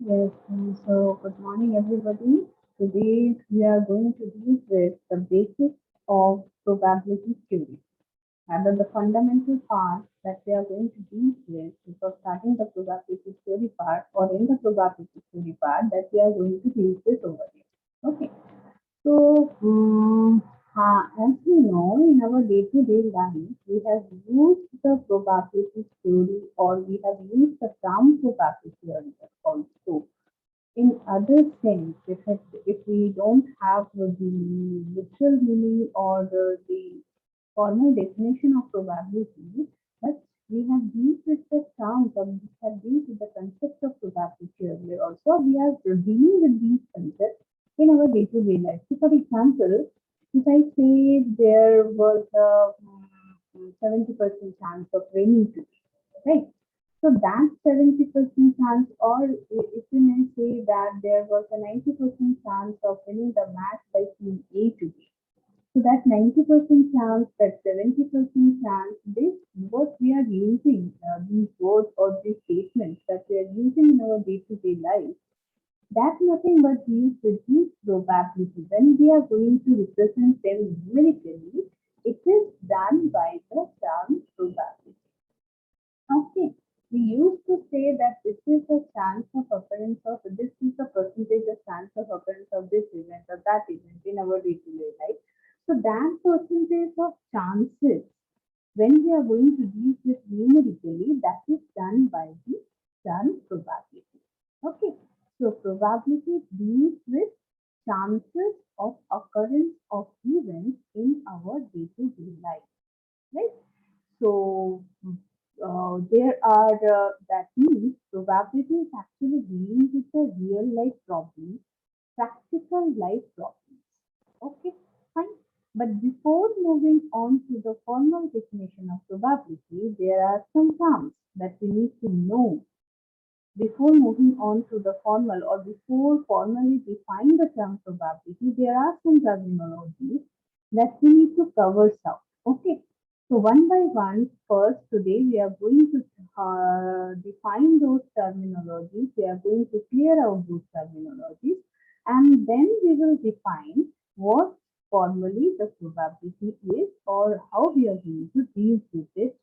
Yes, so good morning, everybody. Today we are going to deal with the basics of probability theory. And then the fundamental part that we are going to deal with before starting the probability theory part or in the probability theory part that we are going to deal with over here. Okay. So, as we know, in our day-to-day life, we have used the probability theory or we have used the term probability theory also in other sense, if we don't have the literal meaning or the formal definition of probability, but we have used with the terms or we have used with the concept of probability earlier also. We are dealing with these concepts in our day-to-day life. So, for example, if I say there was a 70% chance of raining today, right? So that 70% chance, or if you may say that there was a 90% chance of winning the match by team A to B. So that 90% chance, that 70% chance, this what we are using, these words or these statements that we are using in our day-to-day life, that's nothing but these reduced probability. When we are going to represent them numerically, it is done by the term probability. Okay. We used to say that this is the chance of occurrence of this is the percentage of chance of occurrence of this event or that event in our day-to-day life. So that percentage of chances, when we are going to deal with numerically, that is done by the term probability. Okay. So probability deals with chances of occurrence of events in our day-to-day life. Right? So there are that means probability is actually dealing with the real life problems, practical life problems. Okay, fine. But before moving on to the formal definition of probability, there are some terms that we need to know before moving on to the formal or before formally define the term probability. There are some terminologies that we need to cover some. Okay. So one by one, first today we are going to define those terminologies. We are going to clear out those terminologies, and then we will define what formally the probability is or how we are going to deal with it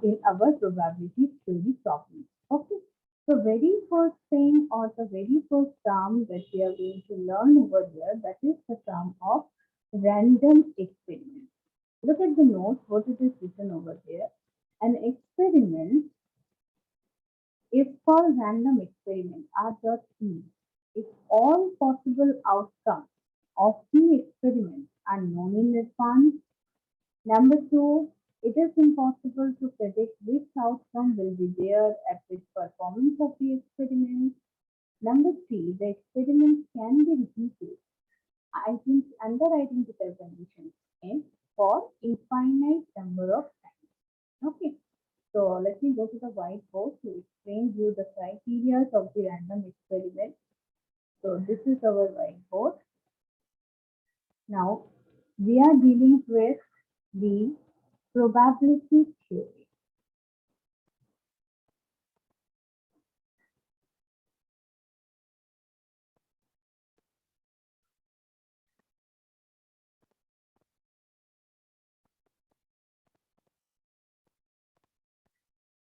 in our probability theory problems. Okay. So very first thing or the very first term that we are going to learn over here, that is the term of random experiment. Look at the note, what it is written over there. An experiment is called random experiment, R.E. If all possible outcomes of the experiment are known in advance. Number two, it is impossible to predict which outcome will be there at which performance of the experiment. Number three, the experiment can be repeated under identical conditions and for infinite number of times. Okay, so let me go to the whiteboard to explain you the criteria of the random experiment. So this is our whiteboard. Now we are dealing with the probability theory.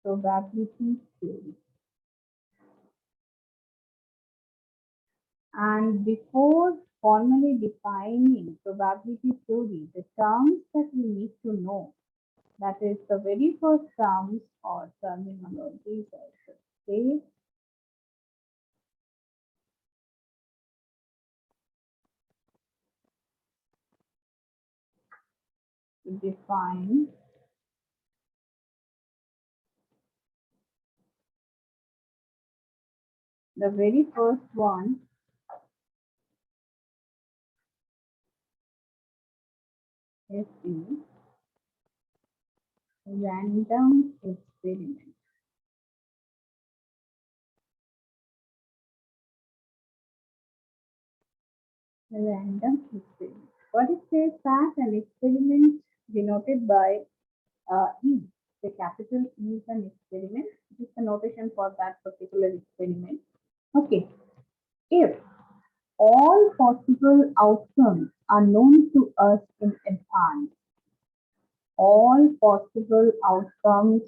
Probability theory. And before formally defining probability theory, the terms that we need to know, that is the very first terms or terminologies, I should say, to define the very first one is the random experiment. Random experiment. What it says that an experiment denoted by E. The capital E is an experiment. This is the notation for that particular experiment. Okay. If all possible outcomes are known to us in advance, all possible outcomes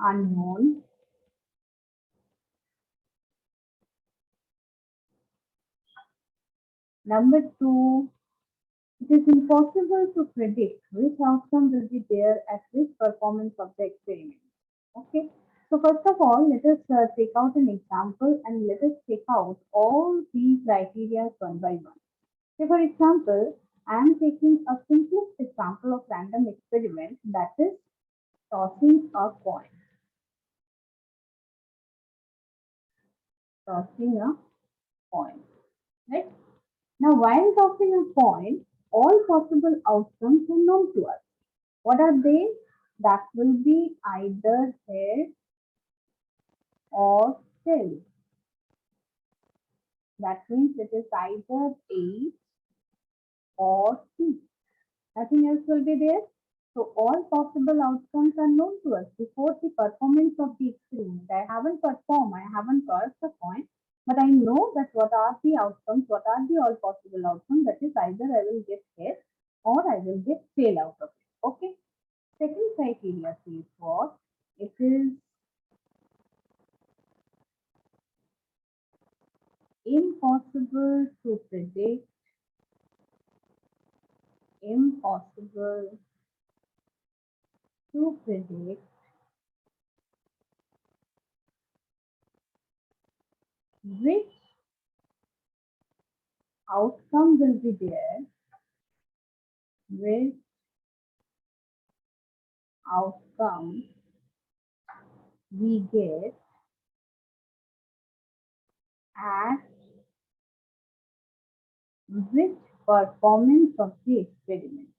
are known. Number two, it is impossible to predict which outcome will be there at which performance of the experiment. Okay. So first of all, let us take out an example and let us take out all these criteria one by one. So for example, I am taking a simplest example of random experiment, that is tossing a coin. Tossing a coin. Right? Now, while tossing a coin, all possible outcomes are known to us. What are they? That will be either head or tail. That means it is either A or C. Nothing else will be there. So all possible outcomes are known to us before the performance of the experiment. I haven't performed, I haven't tossed the coin, but I know that what are the outcomes, what are the all possible outcomes. That is either I will get head or I will get tail out of it. Okay. Second criteria says what? It is impossible to predict, impossible to predict which outcome will be there, which outcome we get at which performance of the experiment,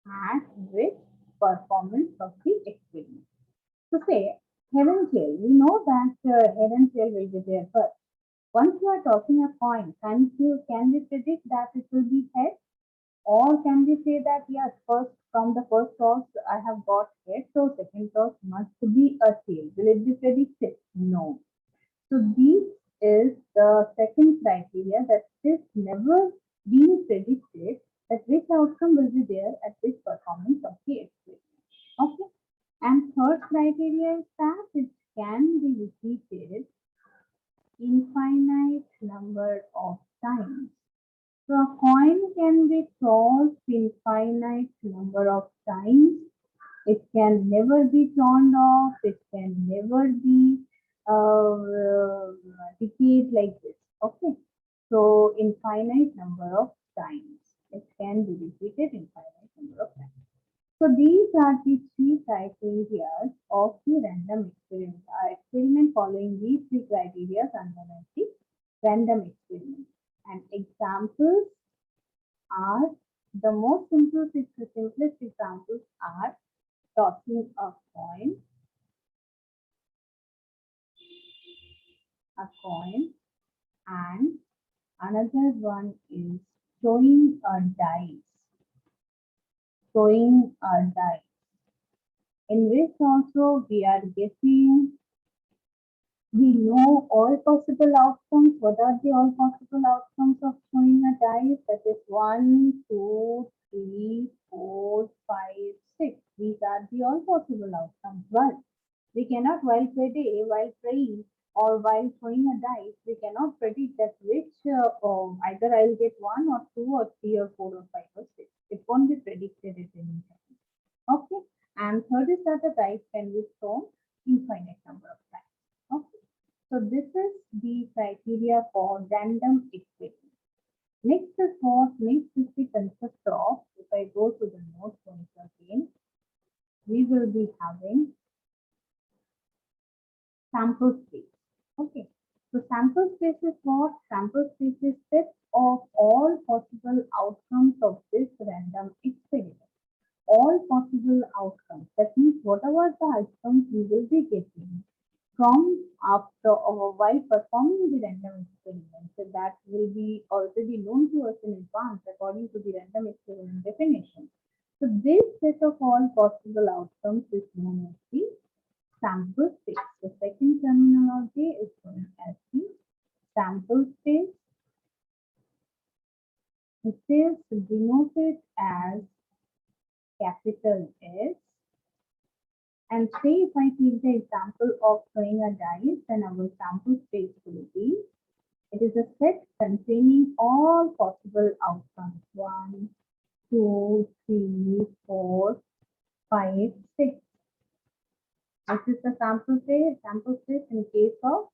at which performance of the experiment. So say head and tail, we know that head and tail will be there first. Once you are tossing a coin, can we predict that it will be head? Or can we say that yes, first from the first toss I have got head, so second toss must be a tail. Will it be predicted? No. So this is the second criteria, that is never being predicted that which outcome will be there at which performance of the experiment. Okay. And third criteria is that it can be repeated infinite number of times. So a coin can be tossed infinite number of times. It can never be turned off. It can never be decayed like this. Okay. So infinite number of times. It can be repeated infinite number of times. So these are the three criteria of the random experiment. Experiment following these three criteria are known as the random experiment. And examples are the most simplest examples are tossing a coin, and another one is throwing a dice, throwing a dice, in which also we know all possible outcomes. What are the all possible outcomes of throwing a dice? That is 1, 2, 3, 4, 5, 6. These are the all possible outcomes. But we cannot, while praying or while throwing a dice, we cannot predict that which either I'll get 1 or 2 or 3 or 4 or 5 or 6. It won't be predicted at any time. Okay. And third is that the dice can be thrown infinite number of times. Okay. So this is the criteria for random experiment. Next is the concept of, if I go to the note points again, we will be having sample space. Okay. So sample space is what? Sample space is set of all possible outcomes of this random experiment. All possible outcomes. That means whatever the outcomes we will be getting from after or while performing the random experiment that will be already known to us in advance according to the random experiment definition. So this set of all possible outcomes is known as the sample space. The second terminology is known as the sample space. It is denoted as capital S. And say if I take the example of throwing a dice, then our sample space will be, it is a set containing all possible outcomes. 1, 2, 3, 4, 5, 6. This is the sample space in case of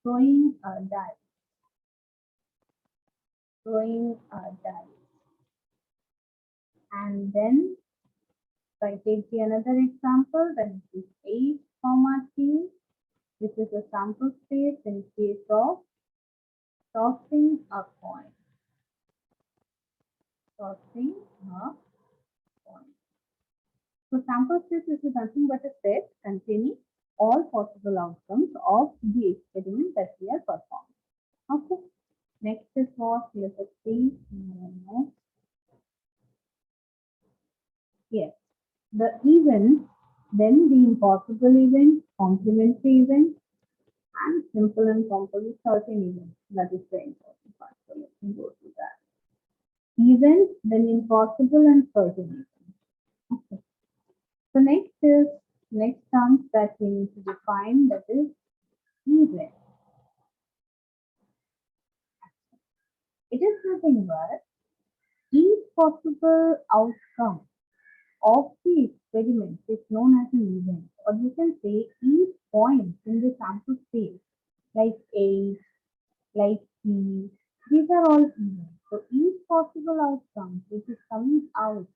throwing a dice. Throwing a dice. And then if I take the another example, then it is 8, 3. This is a sample space in case of tossing a coin. Tossing a coin. So sample space is nothing but a set containing all possible outcomes of the experiment that we are performing. Okay. Next is what? Let us see. Yes. The event, then the impossible event, complementary event, and simple and composite certain event. That is the important part. So let me go to that. Event, then impossible and certain event. Okay. So next terms that we need to define, that is event. It is nothing but each possible outcome of the experiment is known as an event, or you can say each point in the sample space, like A, like B, these are all events. So each possible outcome which is coming out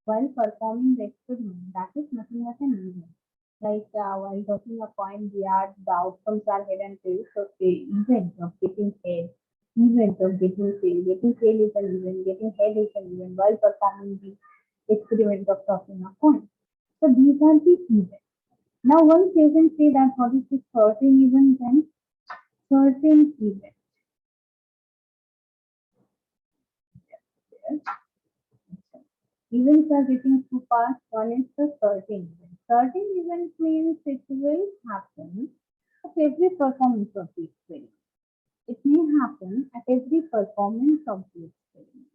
while performing the experiment, that is nothing but an event. Like while tossing a coin, the outcomes are head and tail. So the event of getting head, event of getting tail is an event, getting head is an event while performing the experiment of tossing a coin. So these are the events. Now one can say that what is this certain event then? Certain event. Yes. Events are getting two parts. One is the certain event. Certain event means it will happen at every performance of the experiment. It may happen at every performance of the experiment.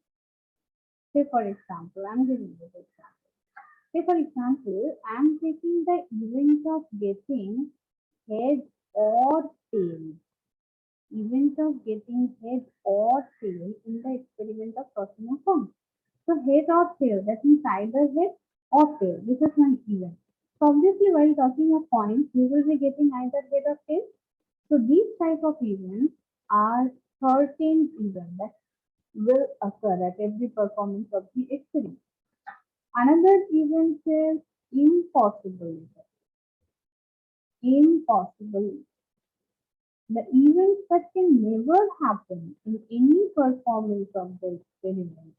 Say for example, I'm giving you the example. Say for example, I'm taking the event of getting head or tail. Event of getting head or tail in the experiment of tossing a coin. So head or tail, that means either head or tail. This is my event. So obviously while tossing a coin, we will be getting either head or tail. So these type of events are certain events that will occur at every performance of the experiment. Another event is impossible event. Impossible. The events that can never happen in any performance of the experiment.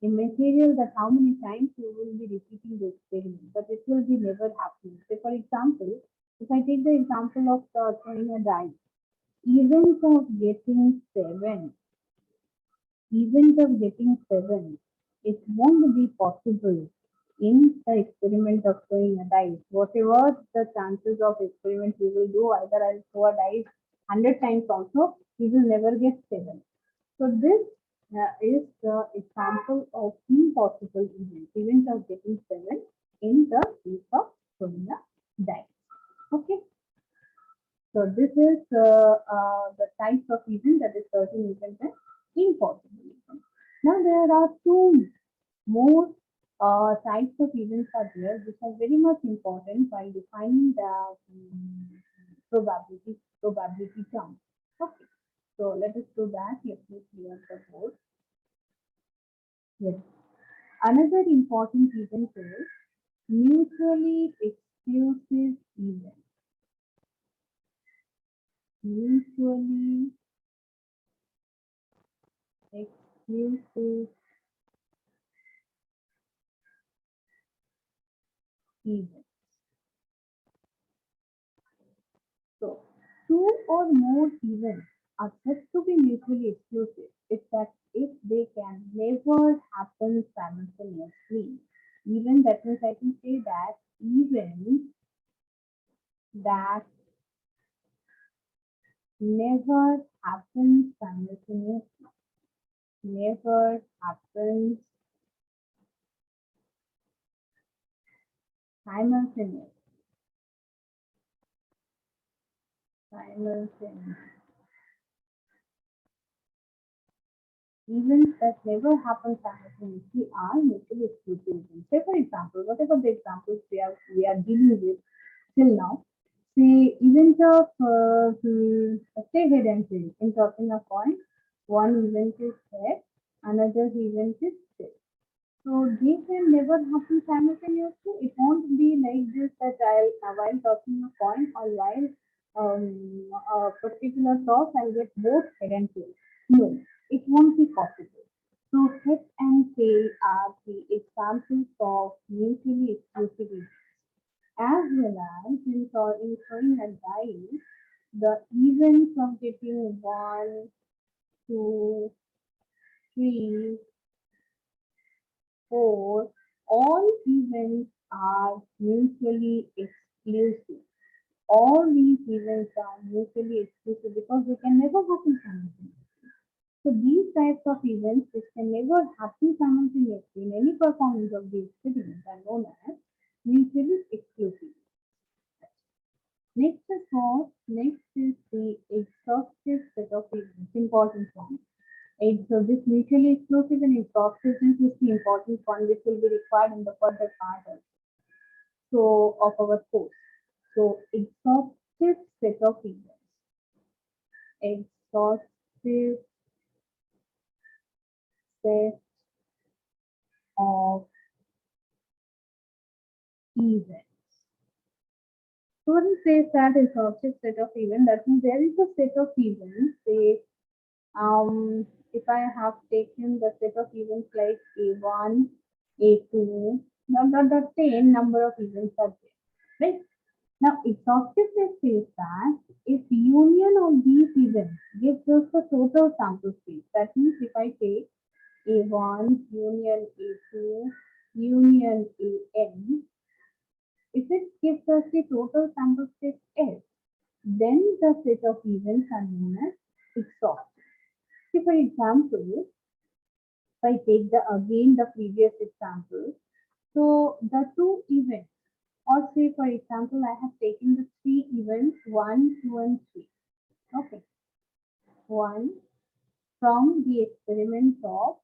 In material that how many times you will be repeating the experiment, but it will be never happening. Say for example, if I take the example of throwing a die, events of getting 7, event of getting 7, it won't be possible in the experiment of throwing a dice. Whatever the chances of experiment we will do, either I'll throw a dice 100 times also, we will never get 7. So this is the example of impossible event, event of getting 7 in the case of throwing a dice. Okay. So this is the types of event, that is certain event and impossible event. Now there are two more types of events are there which are very much important while defining the probability term. Okay. So let us do that. Let me clear the board. Yes. Another important event is mutually exclusive event. Mutually exclusive event. So, two or more events are said to be mutually exclusive. It's that if they can never happen simultaneously, even that means I can say that even that never happens simultaneously, never happens simultaneously, simultaneously. Events that never happen simultaneously are mutually exclusive events. Say, for example, whatever the examples we are dealing with till now, say event of say head and tail. In tossing a coin, one event is head, another event is tail. So they can never happen simultaneously. It won't be like this that while tossing a coin or while a particular toss I'll get both head and tail. No, it won't be possible. So head and tail are the examples of mutually exclusive events. As well as in throwing a dice, the events of getting one, two, three, four, all events are mutually exclusive. All these events are mutually exclusive because they can never happen simultaneously. So these types of events which can never happen simultaneously in any performance of the experiment are known as mutually exclusive. Next is what? Next is the exhaustive set of events, important one. So this mutually exclusive and exhaustiveness is the important one which will be required in the further part of our course. So exhaustive set of events. Exhaustive set of events. So when it says that exhaustive set of events, that means there is a set of events. Say, if I have taken the set of events like A1, A2, not same number of events are there, right? Now, exhaustiveness says that if union of these events gives us the total sample space, that means if I take A1 union A2 union AN, if it gives us the total sample space S, then the set of events are known as exhaustive. See, for example, if I take the previous example, so the two events, or say for example, I have taken the three events 1, 2, and 3. Okay, one from the experiment of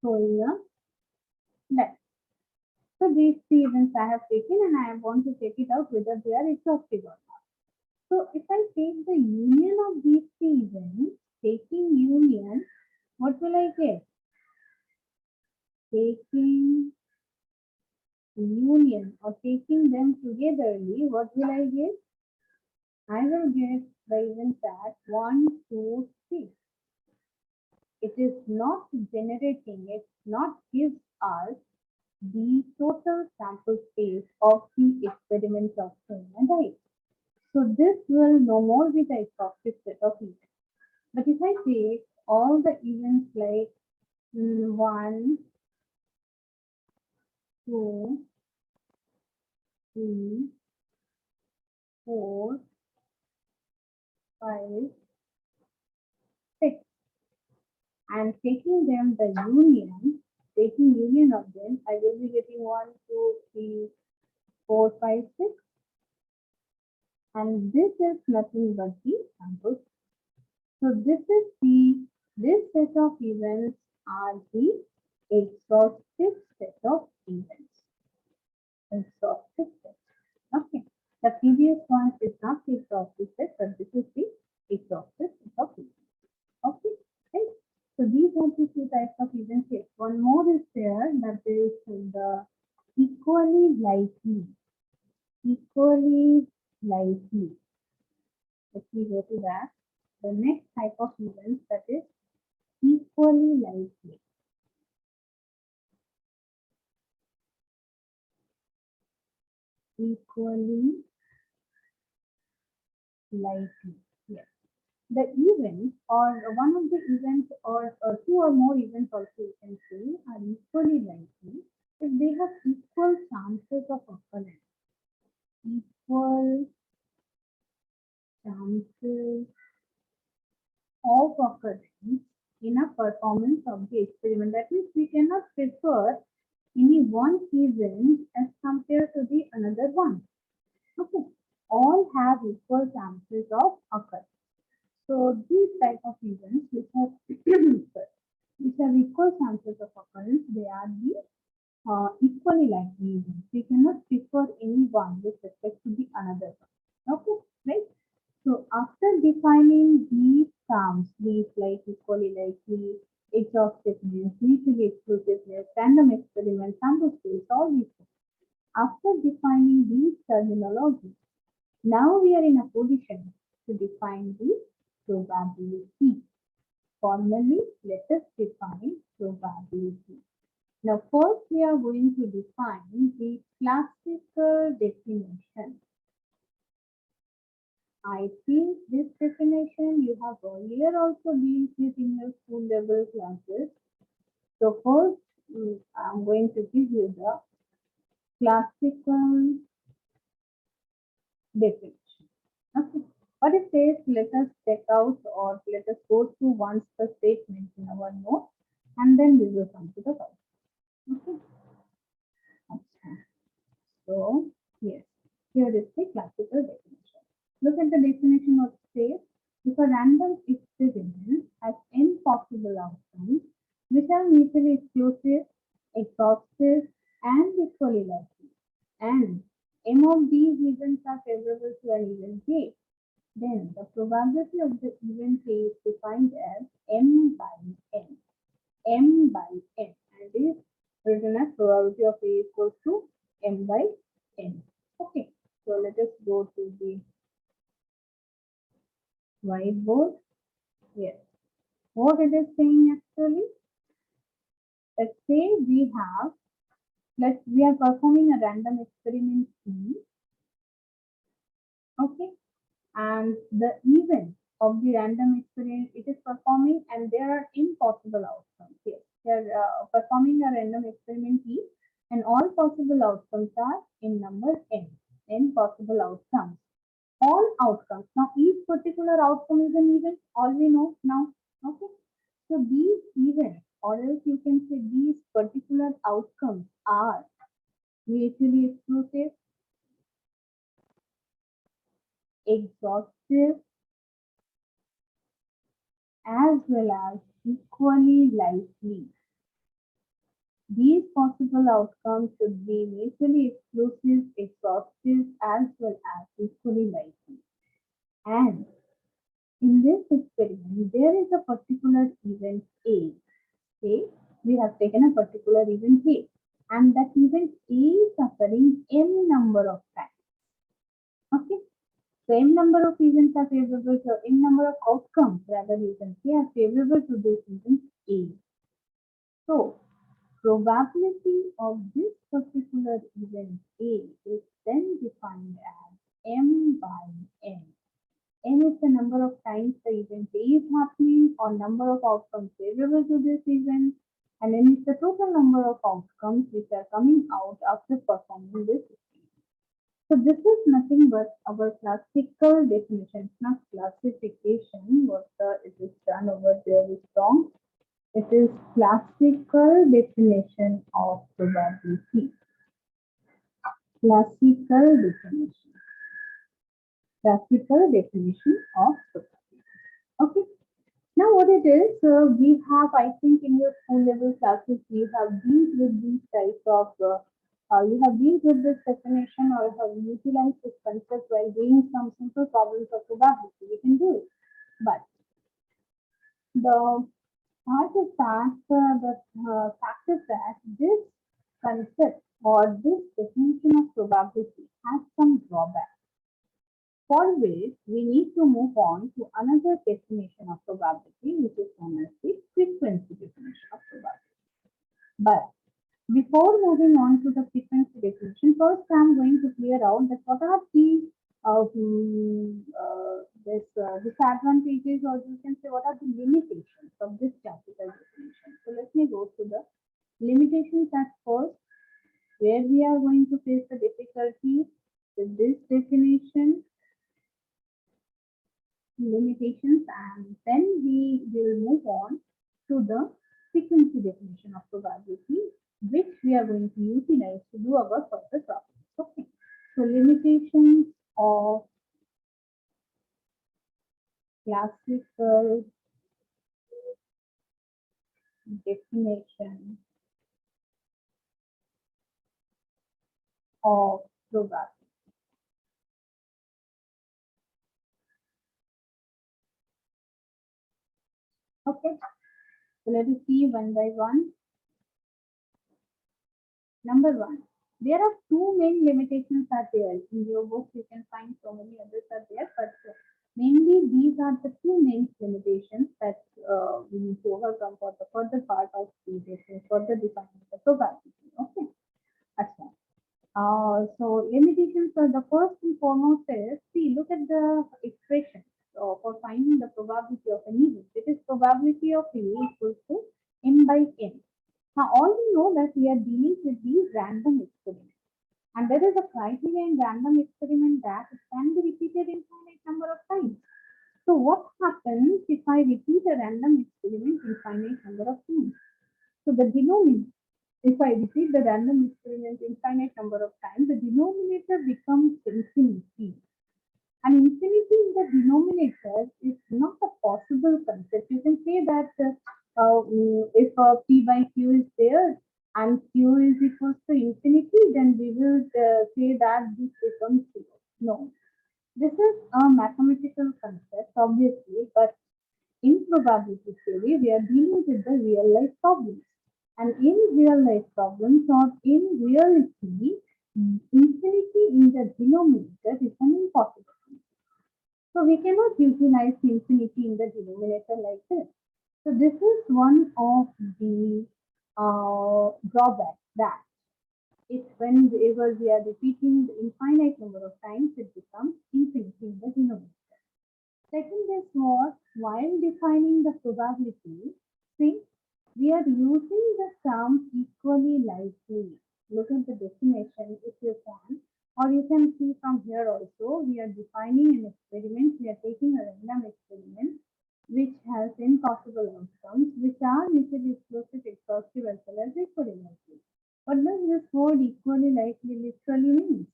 throwing a net. So these three events I have taken and I want to check it out whether they are exhaustive or not. So if I take the union of these three events, taking union, what will I get? Taking union or taking them togetherly, what will I get? I will get the events at 1, 2, 3. It is not generating, it's not gives us the total sample space of the experiment of and right. So this will no more be the exhaustive set of events. But if I take all the events like 1, 2, 3, 4, 5, 6, and taking them the union, taking union of them, I will be getting 1, 2, 3, 4, 5, 6, and this is nothing but the sample. So this set of events are the exhaustive set of events. Exhaustive set. Okay. The previous one is not the exhaustive set, but this is the exhaustive set of events. Okay. Right. So these are the two types of events here. One more is there, that is the equally likely. Equally likely. Let me go to that. The next type of events, that is equally likely. Equally likely. Yes. the event or one of the events or two or more events also you can say are equally likely if they have equal chances of occurrence. Equal chances of occurrence in a performance of the experiment. That means we cannot prefer any one event as compared to the another one. Okay. All have equal chances of occurrence. So these type of events which have which have equal chances of occurrence, they are the equally likely events. We cannot prefer any one with respect to the another one. Okay, right? So after defining these terms, these like equally likely, exhaustiveness, mutually exclusiveness, random experiment, sample space, all these things. After defining these terminologies, now we are in a position to define the probability. Formally, let us define probability. Now, first we are going to define the classical definition. I think this definition you have earlier also dealt with in your school level classes. So first, I'm going to give you the classical definition. Okay. What it says, let us check out or let us go through once the statement in our note and then we will come to the question. Okay. Okay. So, yes, here is the classical definition. Look at the definition of says, if a random experiment has n possible outcomes, which are mutually exclusive, exhaustive, and equally likely, and m of these events are favorable to an event A, then the probability of the event A is defined as m by n. M by n, and is written as probability of A equals to m by n. Okay, so let us go to the whiteboard. Yes, what it is saying actually, let's say we are performing a random experiment C, okay, and the event of the random experiment it is performing and there are impossible outcomes. Yes, they are performing a random experiment E and all possible outcomes are in number n possible outcomes. All outcomes. Now each particular outcome is an event, all we know now. Okay. So these events or else you can say these particular outcomes are mutually exclusive, exhaustive, as well as equally likely. These possible outcomes should be mutually exclusive, exhaustive, as well as equally likely. And in this experiment, there is a particular event A. Say, we have taken a particular event A, and that event A is occurring n number of times. Okay, so n number of events are favorable, so n number of outcomes, rather you can say, are favorable to this event A. So, probability of this particular event A is then defined as m by n. N is the number of times the event A is happening or number of outcomes favorable to this event, and N is the total number of outcomes which are coming out after performing this event. So this is nothing but our classical definition, not classification. What it is done over there is wrong. It is classical definition of probability. Classical definition. Classical definition of probability. Okay. Now what it is, we have, I think in your school level classes, you have dealt with these types of, you have dealt with this definition or have utilized this concept while doing some simple problems of probability. We can do it. But the part is that, the fact is that this concept or this definition of probability has some drawbacks. For which we need to move on to another definition of probability, which is known as the frequency definition of probability. But before moving on to the frequency definition, first I'm going to clear out that what are the this disadvantages, or you can say what are the limitations of this classical definition. So let me go to the limitations at first, where we are going to face the difficulty with this definition, limitations, and then we will move on to the frequency definition of probability, which we are going to utilize to do our further problems. Okay. So limitations of classical definition of probability. Okay, so let us see one by one. Number one, there are two main limitations are there. In your book, you can find so many others are there, but mainly these are the two main limitations that we need to overcome for the further part of the definition, further defining the probability. Okay, अच्छा. So limitations are the first and foremost is, see, look at the expression. So for finding the probability of an event, it is probability of A equals to M by N. Now all we know that we are dealing with these random experiments. And there is a criteria in random experiment that it can be repeated infinite number of times. So what happens if I repeat a random experiment infinite number of times? So the denominator, if I repeat the random experiment infinite number of times, the denominator becomes infinity. And infinity in the denominator is not a possible concept. You can say that if P by Q is there and Q is equals to infinity, then we will say that this becomes zero. No, this is a mathematical concept, obviously, but in probability theory, we are dealing with the real life problems. And in real life problems, or in reality, infinity in the denominator is an impossible. So we cannot utilize infinity in the denominator like this. So this is one of the drawbacks, that it's whenever we are repeating the infinite number of times, it becomes infinity in the denominator. Second is what, while defining the probability, see, we are using the term equally likely. Look at the definition if you can, or you can see from here also, we are defining an experiment, we are taking a random experiment which has impossible outcomes, which are mutually exclusive, exhaustive, as well as equally likely. What does this word equally likely literally mean?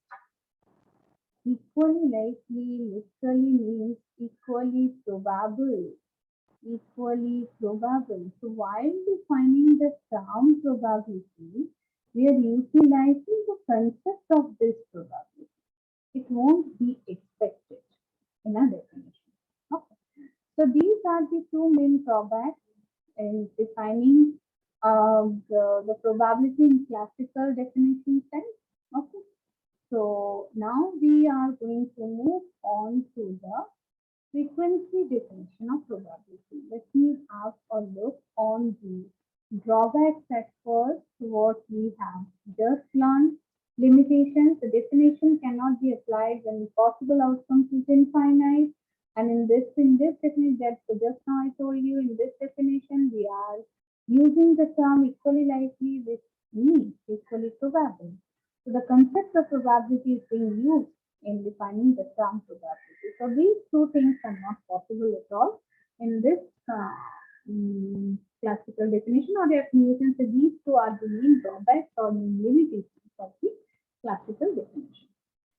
Equally likely literally means equally probable. Equally probable. So while defining the term probability, we are utilizing the concept of this probability. It won't be expected in a definition. Okay. So these are the two main drawbacks in defining the probability in classical definition sense. Okay. So now we are going to move on to the frequency definition of probability. Let me have a look on the drawbacks at first, what we have just learned. Limitations, the definition cannot be applied when possible outcomes is infinite. And in this definition that just now I told you, in this definition we are using the term equally likely, which means equally probable. So the concept of probability is being used in defining the term probability. So these two things are not possible at all in this classical definition, or you can say these two are the main drawbacks or main limitations of the classical definition.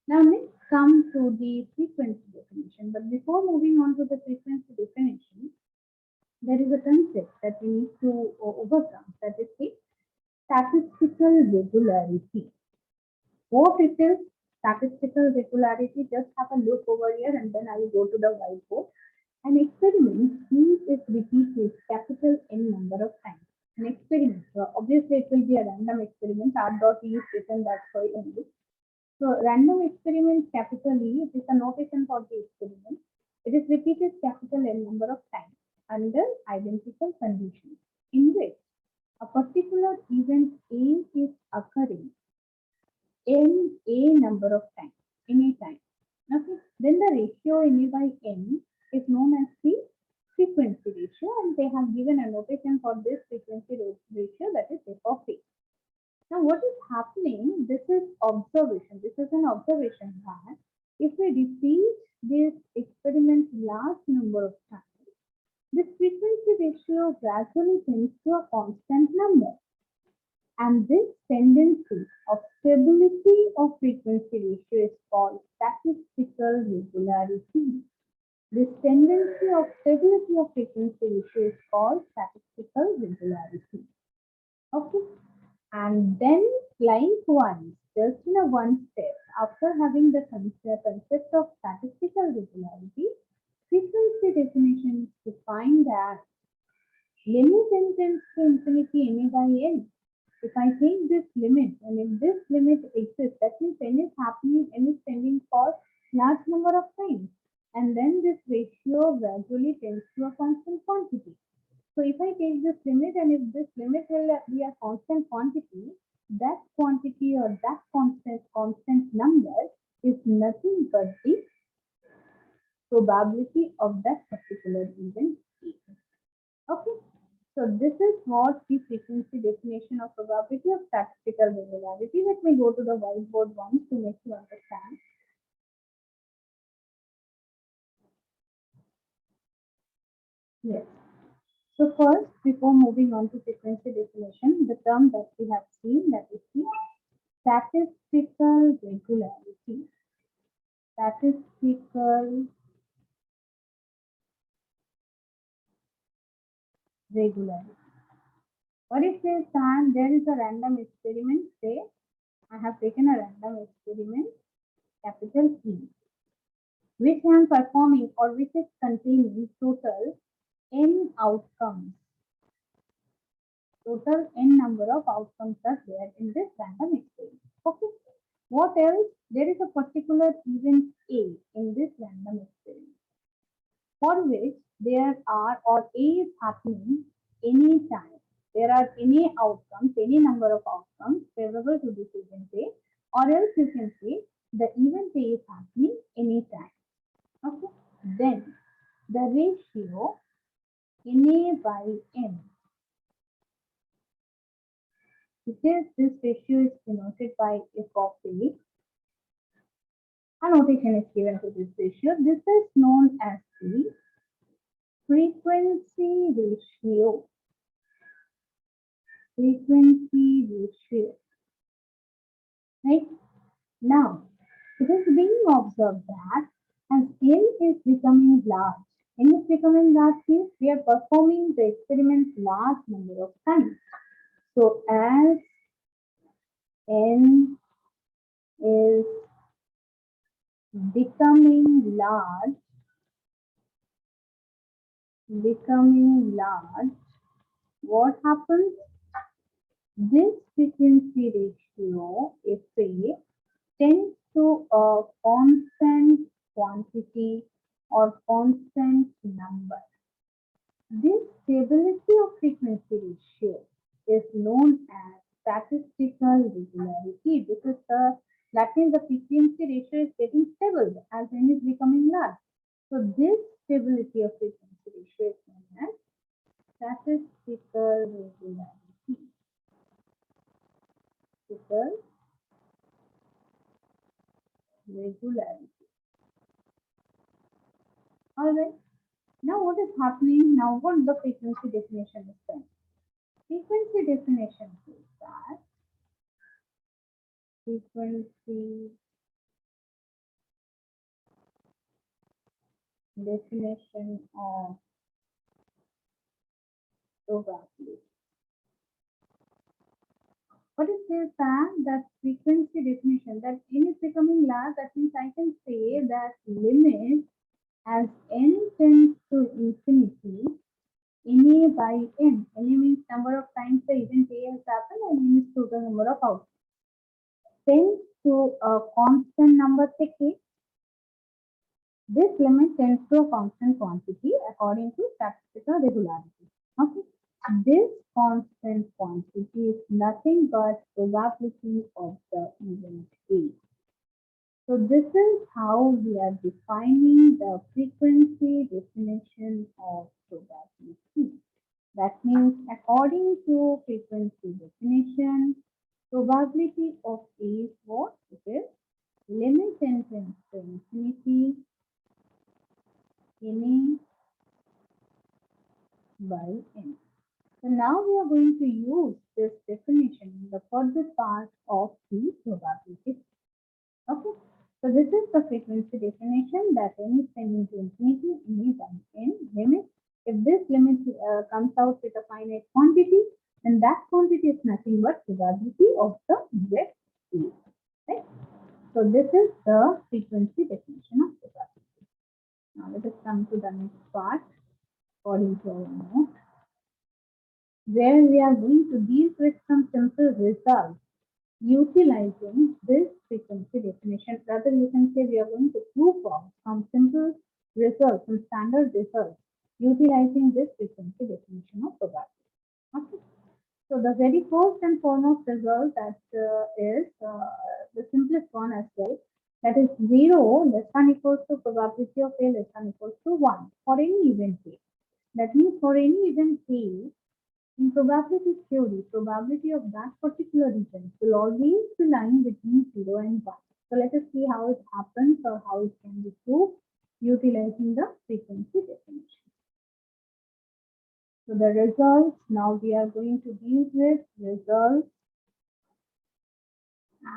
Now let's come to the frequency definition. But before moving on to the frequency definition, there is a concept that we need to overcome, that is the statistical regularity. What it is, statistical regularity, just have a look over here and then I will go to the whiteboard. An experiment E is repeated capital N number of times. An experiment, obviously it will be a random experiment, R dot E is written that way only. So random experiment capital E, it is a notation for the experiment. It is repeated capital N number of times under identical conditions in which a particular event A is occurring in a number of times, any time. Okay. Then the ratio NA by N ratio, and they have given a notation for this frequency ratio, that is f of a. Now, what is happening? This is observation. This is an observation that if we repeat this experiment large number of times, this frequency ratio gradually tends to a constant number. And this tendency of stability of frequency ratio is called statistical regularity. This tendency of stability of frequency ratio is called statistical regularity. Okay. And then likewise, just in a one step, after having the concept of statistical regularity, frequency definition is defined as limit n tends to infinity n by n. If I take this limit, and if this limit exists, that means n is happening, n is tending for large number of times. And then this ratio gradually tends to a constant quantity. So if I take this limit, and if this limit will be a constant quantity, that quantity or that constant number is nothing but the probability of that particular event. Okay. So this is what the frequency definition of probability of statistical regularity. Let me go to the whiteboard once to make you understand. Yes. So first, before moving on to frequency definition, the term that we have seen, that is the statistical regularity. Statistical regularity. What it says that there is a random experiment, say I have taken a random experiment, capital E, which I am performing or which is containing total n outcomes. Total n number of outcomes are there in this random experiment. Okay. What else? There is a particular event A in this random experiment, for which there are or A is happening any time. There are any outcomes, any number of outcomes favorable to this event A, or else you can say the event A is happening anytime. Okay. Then the ratio NA by N, because this ratio is denoted by f of a, a notation is given to this ratio. This is known as the frequency ratio. Frequency ratio. Right? Now, it is being observed that as n is becoming large, n is becoming large means we are performing the experiment large number of times. So as n is becoming large, what happens? This frequency ratio, if a, tends to a constant quantity or constant number. This stability of frequency ratio is known as statistical regularity, because that means the frequency ratio is getting stable as n is becoming large. So this stability of frequency ratio is known as statistical regularity. Statistical regularity. Alright. Now what is happening? Now what the frequency definition is saying? Frequency definition says that frequency definition of probability. What it says that frequency definition, that n is becoming large, that means I can say that limit as n tends to infinity, NA by n. NA means number of times the event A has happened, and n is total number of outcomes. Tends to a constant number k. This limit tends to a constant quantity according to statistical regularity. Okay. This constant quantity is nothing but probability of the event A. So this is how we are defining the frequency definition of probability. That means according to frequency definition, probability of A is what? It is limit n tends to infinity n by n. So now we are going to use this definition in the further part of the probability. Okay. So this is the frequency definition that n is tending to infinity, n by n limit. If this limit comes out with a finite quantity, then that quantity is nothing but probability of the exact field. Right? So this is the frequency definition of probability. Now let us come to the next part according to our note, where we are going to deal with some simple results utilizing this frequency definition. Rather, you can say we are going to prove out some simple results, some standard results utilizing this frequency definition of probability. Okay. So the very first and foremost result that is the simplest one as well. That is 0 less than equals to probability of A less than equals to 1 for any event A. That means for any event A, in probability theory, probability of that particular event will always be lying between 0 and 1. So let us see how it happens or how it can be proved utilizing the frequency definition. So the results, now we are going to deal with results,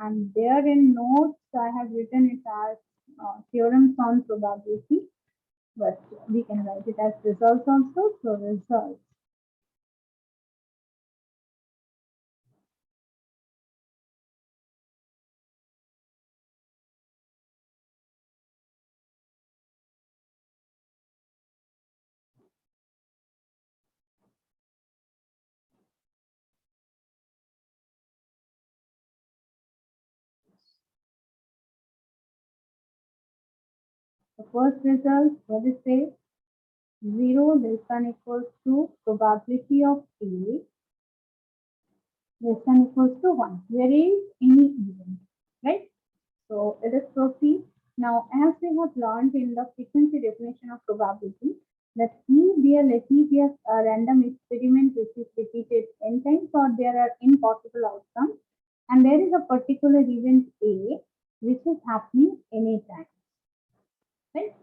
and there in notes I have written it as theorems on probability, but we can write it as results also. So results. The first result, what is it? 0 less than equals to probability of A less than equals to 1, where is any event, right? So let us proceed. Now, as we have learned in the frequency definition of probability, that let me be a random experiment which is repeated n times, or there are impossible outcomes, and there is a particular event A which is happening any time, right?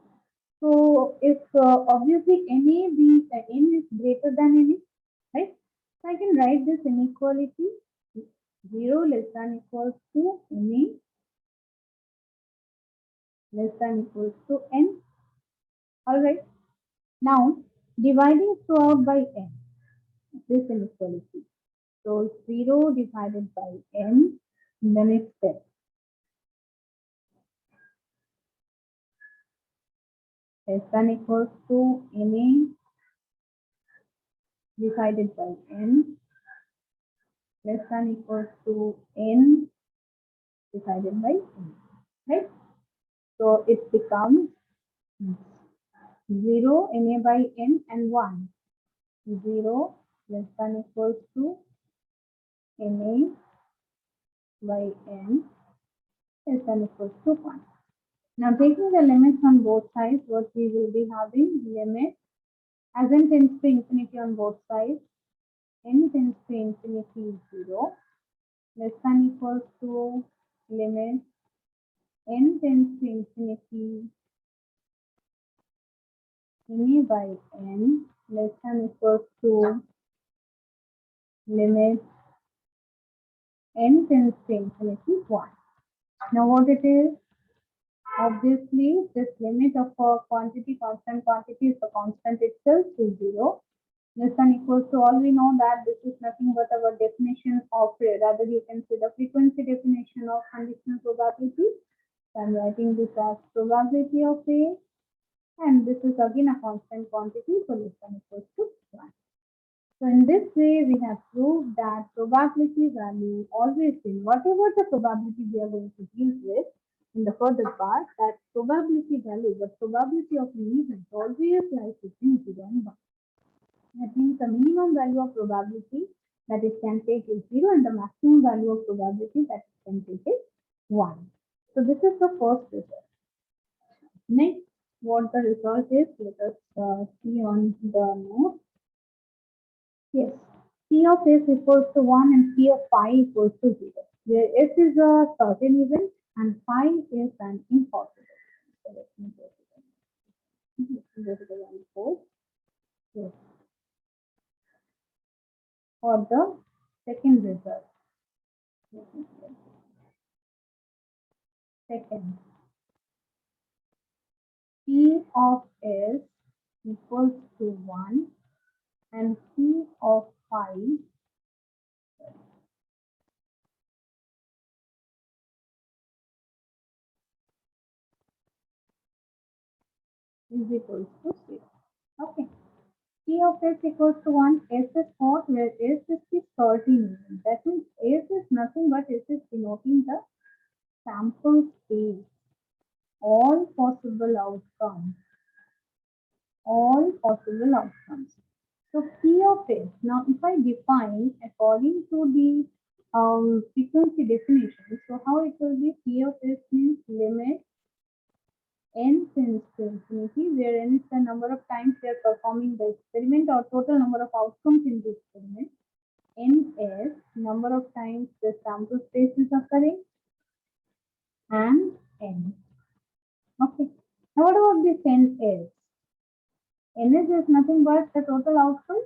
So if obviously n is greater than n, right? So I can write this inequality 0 less than equals to n less than equals to n. Alright. Now dividing throughout by n, this inequality. So 0 divided by n in the next step. Less than equals to n divided by n less than equals to n divided by n. Right? So it becomes 0 na by n and 1. 0 less than equals to na by n less than equals to 1. Now taking the limits on both sides, what we will be having limit as n tends to infinity on both sides, n tends to infinity 0 less than equals to limit n tends to infinity na by n less than equals to limit n tends to infinity 1. Now what it is? Obviously, this limit of a quantity, constant quantity, is the constant itself to 0. Less than equals to, all we know that this is nothing but our definition of, rather you can say the frequency definition of conditional probability. So I'm writing this as probability of A, and this is again a constant quantity, so less than equals to 1. So in this way, we have proved that probability value always in whatever the probability we are going to deal with in the further part, that probability value, the probability of an event always lies between 0 and 1. That means the minimum value of probability that it can take is 0, and the maximum value of probability that it can take is 1. So this is the first result. Next, what the result is, let us see on the note. Yes, P of S equals to 1 and P of phi equals to 0, where S is a certain event and phi is an impossible. So let me go to the one code. Yes, for the second result. Second, P of S equals to 1 and P of phi is equals to 0. Okay. P of S equals to 1, S is what, where S is the certain event. That means S is nothing but S is denoting the sample space, all possible outcomes, all possible outcomes. So P of S, now if I define according to the frequency definition, so how it will be, P of S means limit n tends to infinity, where n is the number of times we are performing the experiment or total number of outcomes in the experiment. N is number of times the sample space is occurring, and n. Okay. Now what about this n is? N is nothing but the total outcome.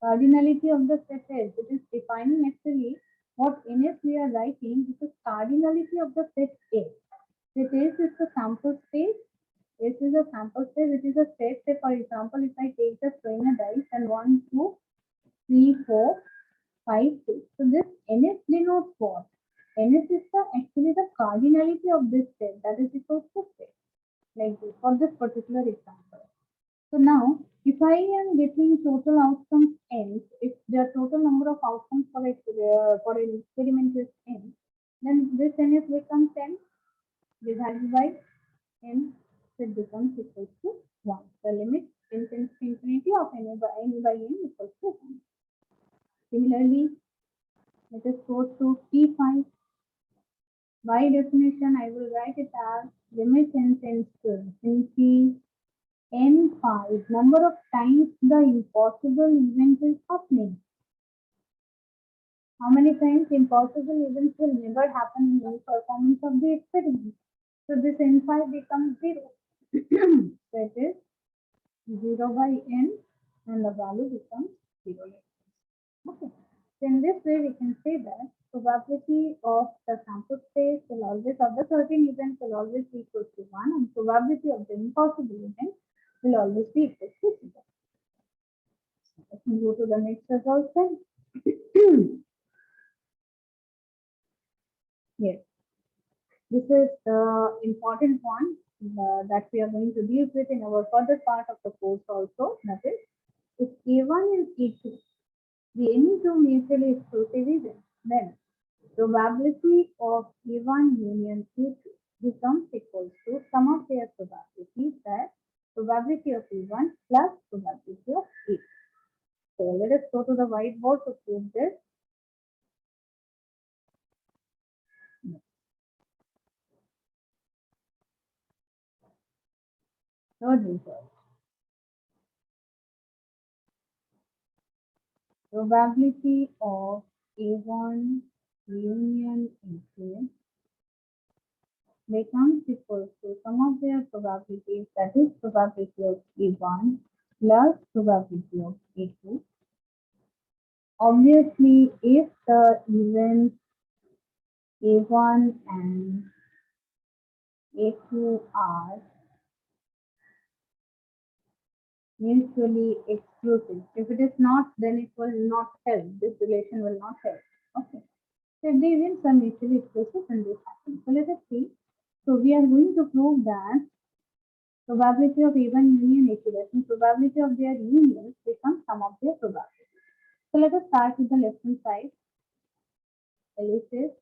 Cardinality of the set is. It is defining actually what n is we are writing. This is cardinality of the set A. Set A is the sample space. S is a sample space. It is a set. Say for example, if I take the strainer dice and 1, 2, 3, 4, 5, 6. So this NS denotes what? NS is the actually the cardinality of this set, that is equal to set, like this for this particular example. So now if I am getting total outcomes n, if the total number of outcomes for an experiment is n, then this NS becomes n divided by n, so it becomes equal to 1. The limit n tends to infinity of n by n equals to 1. Similarly, let us go to P5. By definition, I will write it as limit n tends to infinity n5, number of times the impossible event is happening. How many times impossible events will never happen in the performance of the experiment? So this n5 becomes 0. So it is 0 by n and the value becomes 0. Okay. So in this way, we can say that probability of the sample space will always, of the certain event will always be equal to 1, and probability of the impossible event will always be equal to 0. Let me go to the next result then. Yes, this is the important one that we are going to deal with in our further part of the course also. That is, if A1 and A2 the any two mutually exclusive events, then probability of A1 union A2 becomes equal to sum of their probabilities, that probability of A1 plus probability of A2. So let us go to the whiteboard to prove this. Third result. Probability of A1 union A2 becomes equal to sum of their probabilities, that is probability of A1 plus probability of A2. Obviously, if the events A1 and A2 are mutually exclusive, if it is not, then it will not help. This relation will not help. Okay. So if the events are mutually exclusive, then this happens. So let us see. So we are going to prove that probability of A1 union A2, that means probability of their unions becomes sum of their probabilities. So let us start with the left hand side. Ellipsis.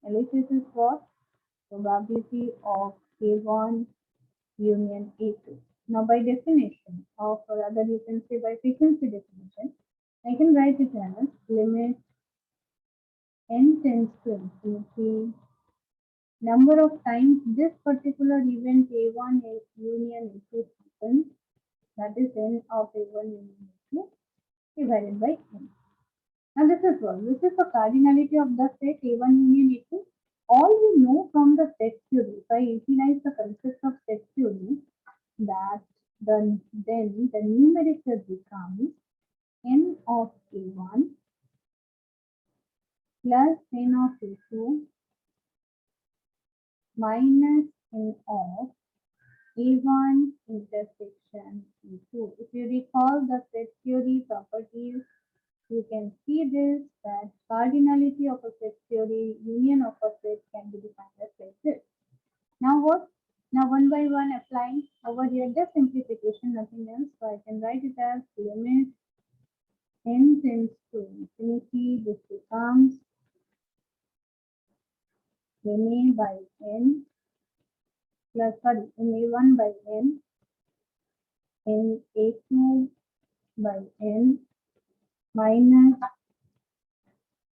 Ellipsis is what? Probability of A1 union A2. Now by definition, or rather you can say by frequency definition, I can write it as limit n tends to infinity number of times this particular event A1 union A2 happens, that is n of A1 union A2 divided by n. Now this is what? This is the cardinality of the set A1 union A2. All we know from the set theory, if I utilize the concept of set theory, that then the numerator becomes n of A1 plus n of A2 minus n of A1 intersection A2. If you recall the set theory properties, you can see this, that cardinality of a set theory, union of a set can be defined as like this. Now what? Now one by one applying over here, just simplification, nothing else. So I can write it as limit n tends to infinity. This becomes ma by n plus, sorry, ma1 by n, na2 by n minus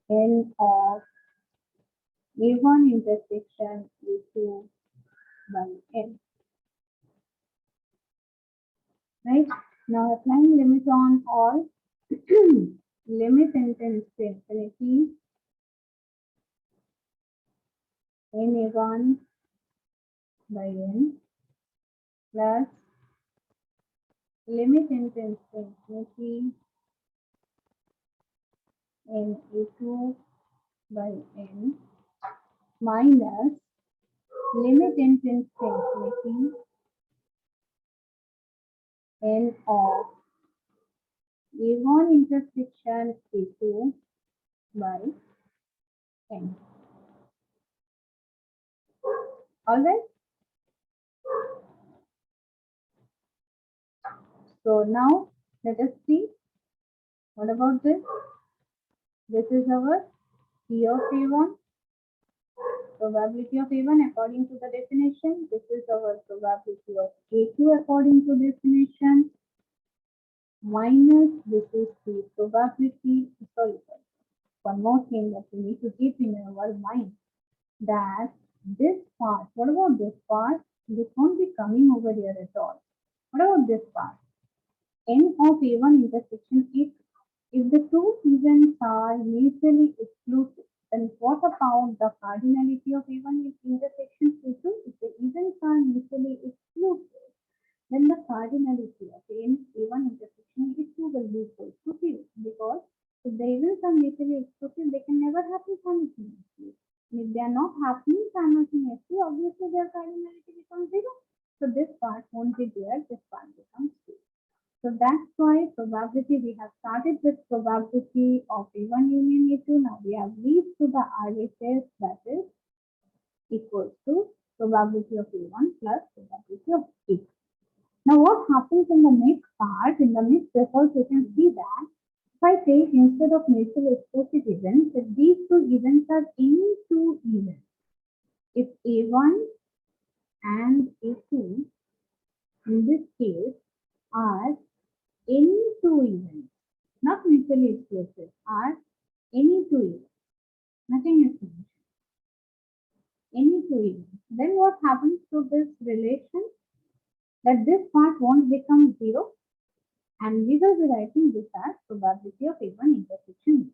n of A1 intersection A2 by n. Right? Now applying limit on all, limit n tends to infinity, na1 by n plus limit n tends to infinity, na2 by n minus limit n tends to infinity, n of A1 intersection A2 by n. Alright? So now let us see what about this. This is our P of A1, probability of A1 according to the definition. This is our probability of A2 according to definition. Minus this is the probability, sorry, one more thing that we need to keep in our mind, that this part, what about this part? This won't be coming over here at all. What about this part? N of A1 intersection if the two events are mutually exclusive, then what about the cardinality of A1 intersection A2? If the events are mutually exclusive, then the cardinality of A1 intersection A2 will be equal to 0, because if the events are mutually exclusive, they can never happen simultaneously. And if they are not happening simultaneously, obviously their cardinality becomes 0. So this part won't be there, this part becomes 0. So that's why probability, we have started with probability of A1 union A2. Now we have reached to the RHS, that is equals to probability of A1 plus probability of A2. Now what happens in the next part, in the next result, you can see that if I take instead of mutually exclusive events, if these two events are any two events, if A1 and A2 in this case are any two events, not mutually exclusive, are any two events, nothing is mentioned, any two events, then what happens to this relation? That this part won't become 0, and we will be writing this as probability of A1 intersection.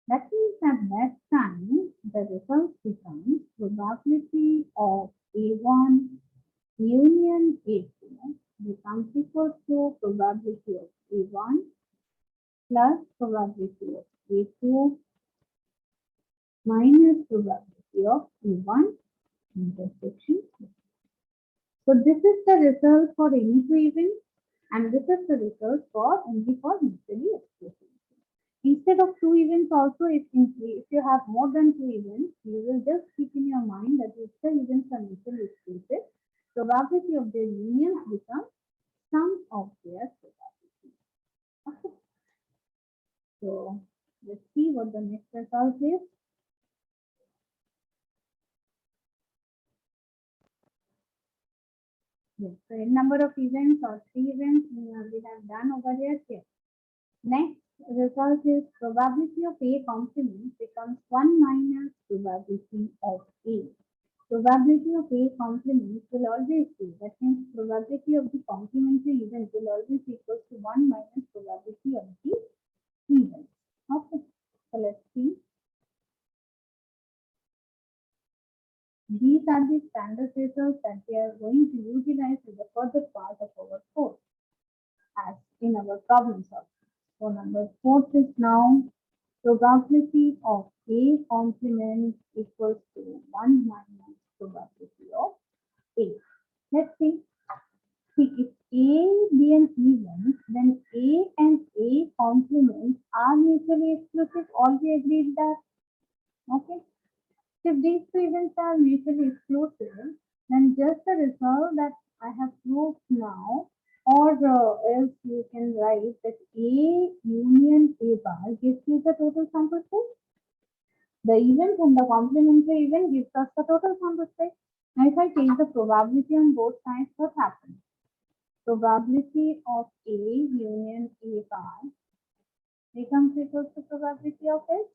That means at that time, the result becomes probability of A1 union A2 becomes equal to probability of A1 plus probability of A2 minus probability of A1 intersection. So this is the result for any two events, and this is the result for only for mutually exclusive. Instead of two events also, if you have more than two events, you will just keep in your mind that if the events are mutually exclusive, probability of their union becomes sum of their probability. Okay. So let's see what the next result is. Yes, so in number of events or three events we have done over here. Yes. Next result is probability of A complement becomes 1 minus probability of A. Probability of A complement will always be, that means probability of the complementary event will always equal to 1 minus probability of the event. Okay, so let's see. These are the standard results that we are going to utilize in the further part of our course as in our problem solving. So number 4 is now probability of A complement equals to 1 minus probability of A. Let's see. See, if A be an event, then A and A complement are mutually exclusive. All we agreed that. Okay. If these two events are mutually exclusive, then just the result that I have proved now, or else you can write that A union A bar gives you the total sample space. The event and the complementary event gives us the total sample space. Now, if I take the probability on both sides, what happens? Probability of A union A bar becomes equal to probability of H.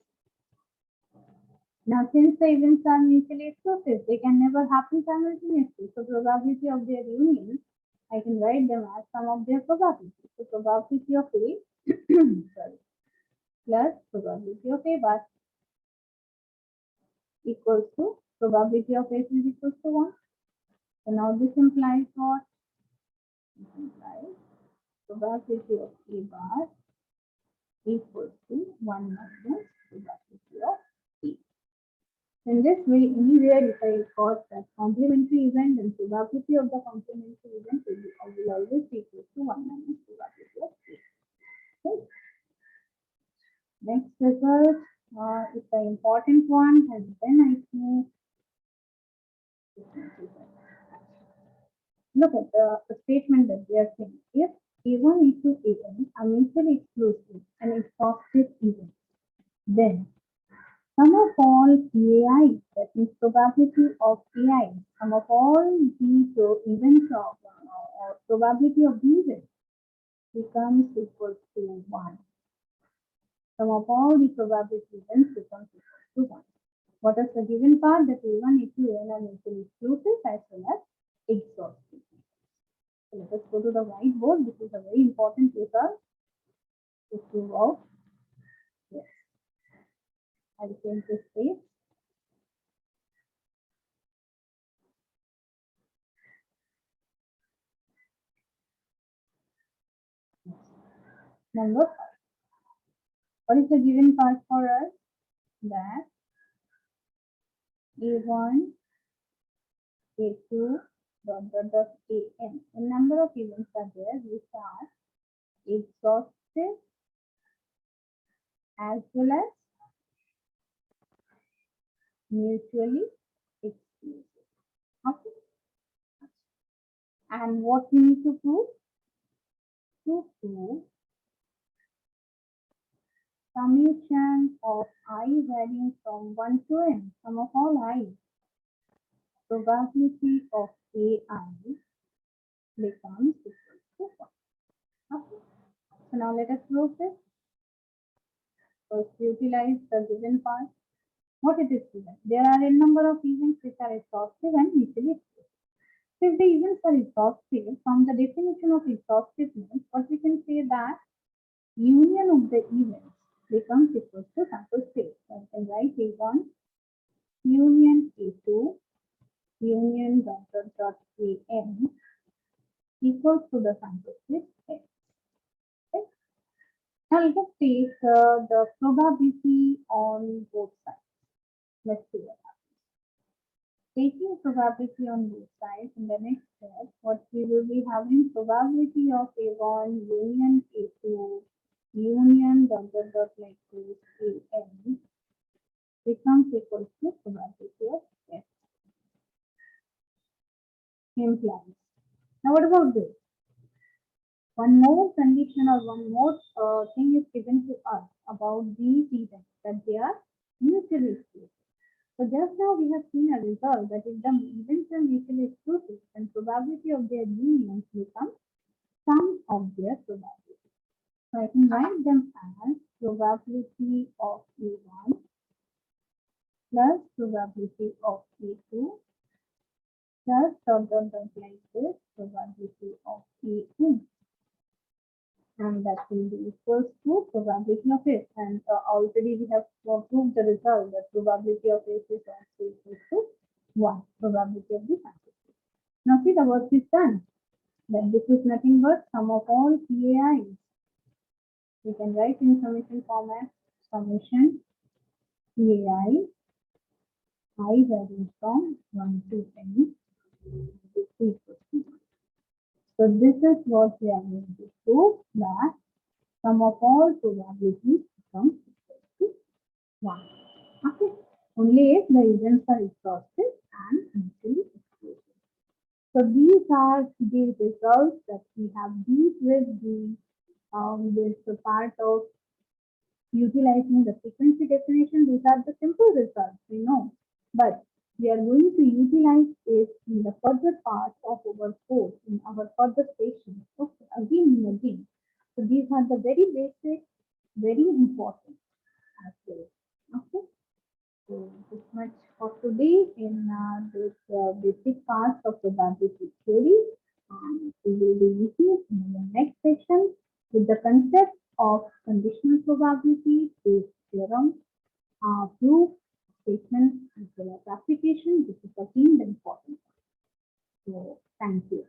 Now, since the events are mutually exclusive, they can never happen simultaneously. So, probability of their union, I can write them as sum of their probability. So, probability of A sorry, plus probability of A bar equals to probability of H is equals to 1. So, now this implies what? This implies probability of A bar equals to 1 minus probability of A. In this way, anywhere if I got that complementary event, then probability of the complementary event will always be equal to 1 minus probability of A. Okay. Next result is the important one, and then I think look at the statement that we are saying. If A1, A2, An are mutually exclusive and exhaustive events, then sum of all PAI, that is probability of AI, sum of all the events of or probability of the event becomes equal to 1. Sum of all the probability events becomes equal to 1. What is the given part? That A1, A2, An are mutually exclusive as well as exhaustive. So let us go to the whiteboard. This is a very important result to prove out. Yes. I'll change this page. Number 5. What is the given part for us? That A1, A2, An. A number of events are there which are exhaustive as well as mutually exclusive. Okay. And what we need to prove? To prove summation of I varying from 1 to n, sum of all I, probability of AI becomes equal to 1. Okay. So now let us prove this. First, utilize the given part. What it is given? There are a number of events which are exhaustive and mutually exclusive. So if the events are exhaustive, from the definition of exhaustiveness, what we can say that union of the events becomes equal to sample space. So I can write A1 union A2 union An equals to the sample space N. Okay. Now let us take the probability on both sides. Let's see what happens. Taking probability on both sides, in the next step, what we will be having probability of A1 union A2 union like this An becomes equal to probability of F implies. Now what about this? One more condition or one more thing is given to us about these events, that they are mutually exclusive. So just now we have seen a result that if the events are mutually exclusive, then probability of their unions becomes sum of their probability. So I can write them as probability of A1 plus probability of A2 Just write down like this, probability of A and that will be equals to probability of S. And already we have proved the result that probability of S is also equal to 1, probability of the sample. Now see the work is done. Then this is nothing but sum of all PAIs. We can write in summation format summation PAI I varies from 1 to 10 is equal to 1. So this is what we are going to prove that sum of all probabilities becomes equal to 1. Okay. Only if the events are exhaustive and mutually exclusive. So these are the results that we have dealt with the part of utilizing the frequency definition. These are the simple results we know, but we are going to utilize it in the further part of our course, in our further sessions. Okay, again and again. So these are the very basic, very important as well. Okay. So this much for today in this basic part of the probability theory. We will be meeting in the next session with the concept of conditional probability based theorem, proof, statements, as well as application. This is again the important one. So thank you.